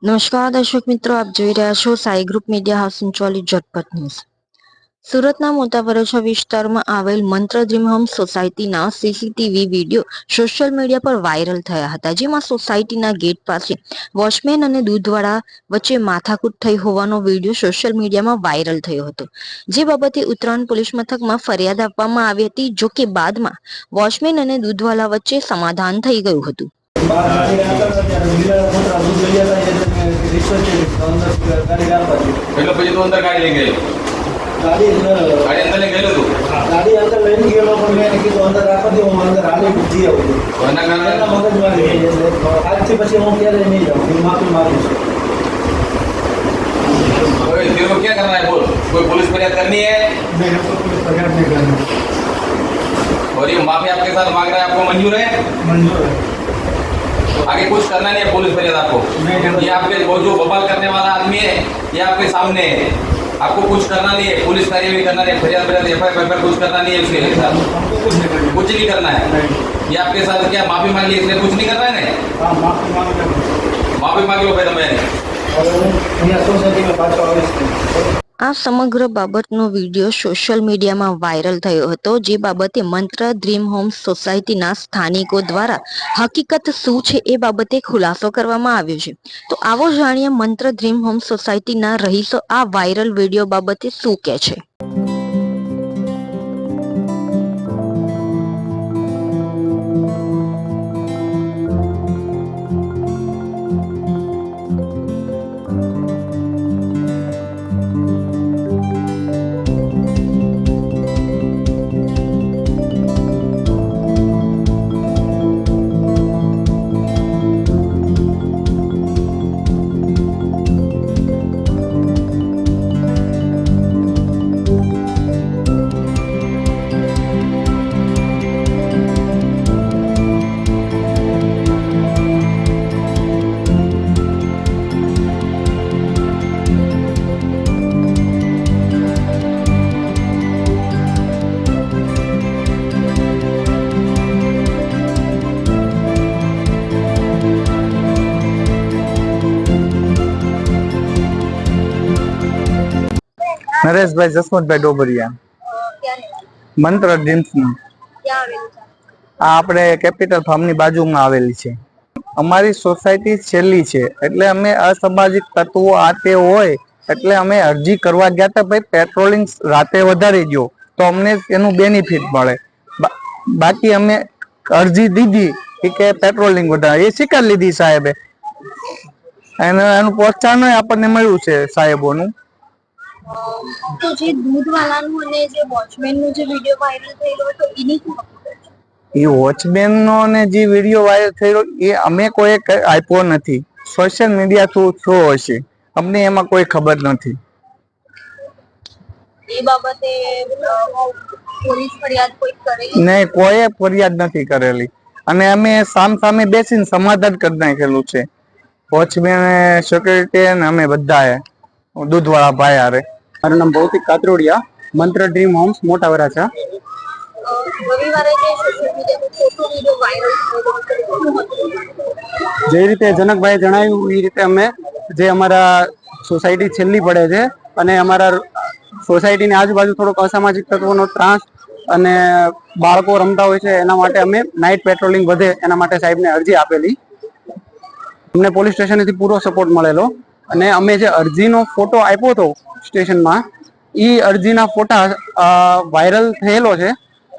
નમસ્કાર દર્શક મિત્રો, આપ જોઈ રહ્યા છો સાઈ ગ્રુપ મીડિયા હાઉસ સંચાલિત ઝટપટ ન્યૂઝ. સુરતના મોટા વરોછા વિસ્તારમાં આવેલ મંત્ર ડ્રીમ હોમ સોસાયટીના સીસીટીવી વિડીયો સોશિયલ મીડિયા પર વાયરલ થયા હતા, જેમાં સોસાયટીના ગેટ પાસે વોચમેન અને દૂધવાળા વચ્ચે માથાકૂટ થઈ હોવાનો વિડીયો સોશિયલ મીડિયામાં વાયરલ થયો હતો. જે બાબતે ઉત્તરાયણ પોલીસ મથકમાં ફરિયાદ આપવામાં આવી હતી, જો કે બાદમાં વોચમેન અને દૂધવાળા વચ્ચે સમાધાન થઈ ગયું હતું. પછી તું અંદર ગાડી લઈ ગયો? ગાડી અંદર લઈ ગયેલો તું? ગાડી અંદર લઈને ગયેલો, પણ મેં કીધું અંદર રાખવા દે, હું અંદર હાલી જઈ આવું. એના કારણે મગજમાં આજથી પછી હું ક્યારે નહીં જાઉં, હું માફી માંગુ છું. तेरे को क्या करना है बोल? कोई पुलिस फरियाद करनी है? नहीं, हमको पुलिस फरियाद नहीं करनी. और ये माफी आपके साथ मांग रहा है, आपको मंजूर है? मंजूर है. आगे कुछ करना नहीं है पुलिस फरियाद आपको? नहीं. ये आपके वो जो बवाल करने वाला आदमी है, ये आपके सामने है. आपको कुछ करना नहीं है, पुलिस कार्यवाही करना नहीं है, फरियाद एफआईआर कुछ करना नहीं है उसके साथ. हमको कुछ नहीं करना. कुछ नहीं करना है. नहीं. ये आपके साथ क्या माफी मांगी, इसलिए कुछ नहीं करना है ना? हाँ, माफी मांग रहा हूँ. माफी मांगी लो फिर मैंने. और यहाँ सोसाइटी में पाछो आવીશ નહીં. આ સમગ્ર બાબતનો વિડીયો સોશિયલ મીડિયામાં વાયરલ થયો હતો, જે બાબતે મંત્ર ડ્રીમ હોમ સોસાયટીના સ્થાનિકો દ્વારા હકીકત શું છે એ બાબતે ખુલાસો કરવામાં આવ્યો છે. તો આવો જાણીએ મંત્ર ડ્રીમ હોમ સોસાયટીના રહીશો આ વાયરલ વિડીયો બાબતે શું કહે છે. નરેશભાઈ જસવંતભાઈ ડોબરિયા, મંત્ર ડ્રીમ્સ નું. આ આપણે કેપિટલ ફાર્મની બાજુમાં આવેલી છે. અમારી સોસાયટી છેલ્લી છે, એટલે અમે અસામાજિક તત્વો આ તે હોય એટલે અમે અરજી કરવા ગયા હતા. ભાઈ પેટ્રોલિંગ રાતે વધારી દો તો અમને એનું બેનિફિટ મળે. બાકી અમે અરજી દીધી કે પેટ્રોલિંગ વધારે, એ સ્વીકાર લીધી સાહેબે. એનું પ્રોત્સાહન આપણને મળ્યું છે સાહેબોનું. તો જે દૂધવાળાનું અને જે વોચમેનનો જે વિડીયો વાયરલ થયેલો હતો એની શું હકીકત છે? એ વોચમેનનો ને જે વિડીયો વાયરલ થયેલો એ અમે કોઈ આપ્યો નથી. સોશિયલ મીડિયા થ્રુ હશે, અમને એમાં કોઈ ખબર નથી. એ બાબતે પોલીસ ફરિયાદ કોઈ કરેલી? નહીં, કોઈ ફરિયાદ નથી કરેલી. અને અમે સામે બેસીને સમાધાન કરી નાખેલું છે, વોચમેન, સિક્યુરિટી અને અમે બધાએ, દૂધવાળા ભાઈ હારે. મારું નામ ભૌતિક કાતરોડિયા, મંત્ર ડ્રીમ હોમ્સ, મોટા વરાછા. રવિવારે જે સોશિયલ મીડિયા પર ફોટો વિડીયો વાયરલ થયેલો હતો, જે રીતે જનકભાઈએ જણાવ્યું એ રીતે અમે જે અમારા સોસાયટી છેલ્લી પડે છે અને અમારા સોસાયટીની આજુબાજુ થોડોક અસામાજિક તત્વોનો ત્રાસ અને બાળકો રમતા હોય છે, એના માટે અમે નાઇટ પેટ્રોલિંગ વધે એના માટે સાહેબને અરજી આપેલી. અમને પોલીસ સ્ટેશનથી પૂરો સપોર્ટ મળેલો અને અમે જે અરજીનો ફોટો આપ્યો હતો સ્ટેશનમાં, એ અરજીના ફોટા વાયરલ થયેલો છે.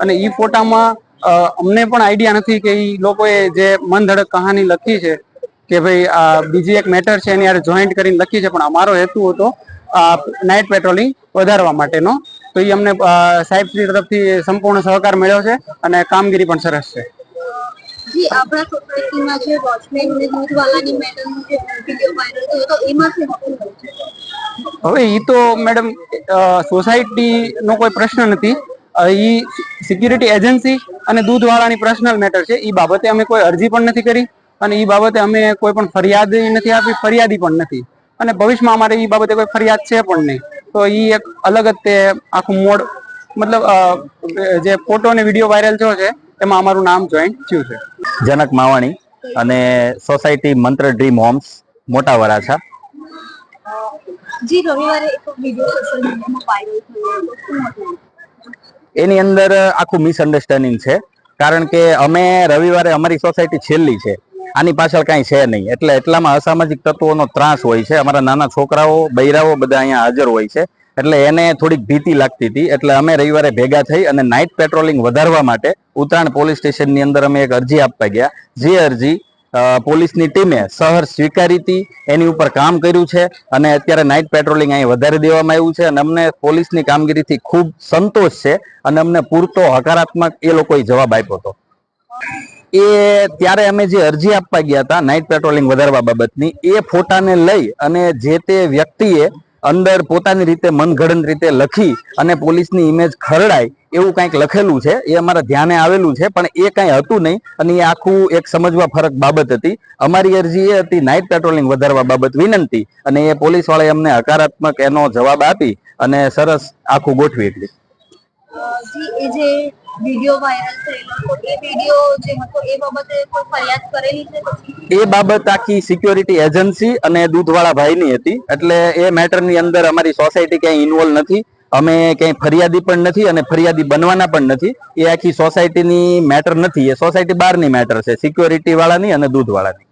અને એ ફોટામાં અમને પણ આઈડિયા નથી કે એ લોકોએ જે મન ધડક કહાની લખી છે કે ભાઈ બીજી એક મેટર છે એની યાર જોઈન્ટ કરીને લખી છે, પણ અમારો હેતુ હતો નાઇટ પેટ્રોલિંગ વધારવા માટેનો. તો એ અમને સાહેબશ્રી તરફથી સંપૂર્ણ સહકાર મળ્યો છે અને કામગીરી પણ સરસ છે. જી, આપણા સોસાયટીમાં જે વોચમેન અને દૂધવાળાની મેટરનો જે વિડીયો વાયરલ થયો હતો એમાં શું હકીકત છે? હવે એ તો મેડમ સોસાયટી નો કોઈ પ્રશ્ન નથી. એ સિક્યુરિટી એજન્સી અને દૂધવાળાની પર્સનલ મેટર છે. એ બાબતે અમે કોઈ અરજી પણ નથી કરી અને એ બાબતે અમે કોઈ પણ ફરિયાદ નથી આપી, ફરિયાદી પણ નથી. અને ભવિષ્યમાં અમારે એ બાબતે કોઈ ફરિયાદ છે પણ નહીં. તો એ એક અલગ જ તે આખું મોડ, મતલબ જે ફોટો અને વિડીયો વાયરલ થયો છે એમાં અમારું નામ જોઈન્ટ થયું છે. જનક માવાણી અને સોસાયટી મંત્ર ડ્રીમ હોમ્સ, મોટા વરાછા. જી રવિવારે એક વિડીયો સોશિયલ મીડિયામાં વાયરલ થયો હતો, શું હતું? એની અંદર આખું મિસઅન્ડરસ્ટેન્ડિંગ છે, કારણ કે અમે રવિવારે અમારી સોસાયટી છેલ્લી છે, આની પાછળ કાંઈ છે નહીં, એટલે એટલામાં અસામાજિક તત્વોનો ત્રાસ હોય છે. અમારા નાના છોકરાઓ બૈરાઓ બધા અહીંયા હાજર હોય છે, એટલે એને થોડીક ભીતિ લાગતી હતી, એટલે અમે રવિવારે ભેગા થઈ અને નાઇટ પેટ્રોલિંગ વધારવા માટે ઉત્તરાયણ પોલીસ સ્ટેશનની અંદર અમે એક અરજી આપવા ગયા. જે અરજી પોલીસની ટીમે સહર સ્વીકારી હતી, એની ઉપર કામ કર્યું છે અને અત્યારે નાઇટ પેટ્રોલિંગ અહીં વધારી દેવામાં આવ્યું છે અને અમને પોલીસની કામગીરીથી ખૂબ સંતોષ છે અને અમને પૂરતો હકારાત્મક એ લોકોએ જવાબ આપ્યો હતો. એ ત્યારે અમે જે અરજી આપવા ગયા હતા નાઇટ પેટ્રોલિંગ વધારવા બાબતની, એ ફોટાને લઈ અને જે તે વ્યક્તિએ અંદર પોતાની રીતે મનગઢંત રીતે લખી અને પોલીસની ઇમેજ ખરડાય એવું કંઈક લખેલું છે. એ અમારા ધ્યાને આવેલું છે, પણ એ કંઈ હતું નહીં અને એ આખું એક સમજવા ફરક બાબત હતી. અમારી અરજી એ હતી નાઇટ પેટ્રોલિંગ વધારવા બાબત વિનંતી, અને એ પોલીસ વાળાએ અમને હકારાત્મક એનો જવાબ આપી અને સરસ આખું ગોઠવી દીધું. જી એ જે વિડીયો વાયરલ થયેલો હતો, એ વિડીયો જે હતો એ બાબતે કોઈ ફરિયાદ કરેલી છે પછી? એ બાબત આખી સિક્યોરિટી એજન્સી અને દૂધવાળા ભાઈની હતી, એટલે એ મેટરની અંદર અમારી સોસાયટી ક્યાંય ઇન્વોલ્વ નથી. અમે ક્યાંય ફરિયાદી પણ નથી અને ફરિયાદી બનવાના પણ નથી. એ આખી સોસાયટીની મેટર નથી, એ સોસાયટી બહારની મેટર છે, સિક્યોરિટી વાળાની અને દૂધવાળાની.